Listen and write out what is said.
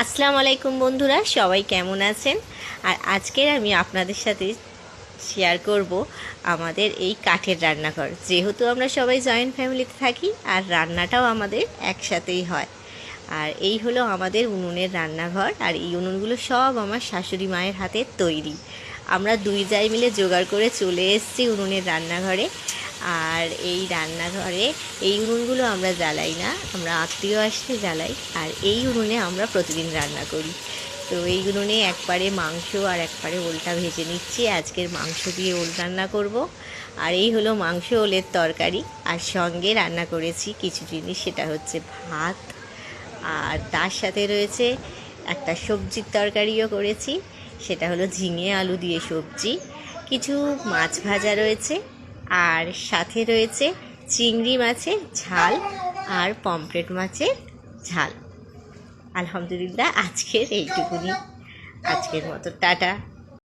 আসসালামু আলাইকুম বন্ধুরা, সবাই কেমন আছেন? আর আজকের আমি আপনাদের সাথে শেয়ার করব আমাদের এই কাঠের রান্নাঘর। যেহেতু আমরা সবাই জয়েন্ট ফ্যামিলিতে থাকি আর রান্নাটাও আমাদের একসাথেই হয়। আর এই হলো আমাদের উনুনের রান্নাঘর। আর এই উনুনগুলো সব আমার শাশুড়ি মায়ের হাতে তৈরি। আমরা দুই জায় মিলে জোগাড় করে চলে এসেছি উনুনের রান্নাঘরে। আর এই রান্নাঘরে এই উনুনগুলো আমরা জ্বালাই না, আমরা আত্মীয় আসলে জ্বালাই। আর এই উনুনে আমরা প্রতিদিন রান্না করি। তো এই উনুনে একবারে মাংস আর একবারে ওলটা ভেজে নিচ্ছি। আজকের মাংস দিয়ে ওল রান্না করব। আর এই হলো মাংস ওলের তরকারি। আর সঙ্গে রান্না করেছি কিছু জিনিস, সেটা হচ্ছে ভাত, আর তার সাথে রয়েছে একটা সবজির তরকারিও করেছি, সেটা হলো ঝিঙে আলু দিয়ে সবজি। কিছু মাছ ভাজা রয়েছে, আর সাথে রয়েছে চিংড়ি মাছের ঝাল আর পমফ্রেট মাছের ঝাল। আলহামদুলিল্লাহ, আজকের এইটুকুনি। আজকের মতো টাটা।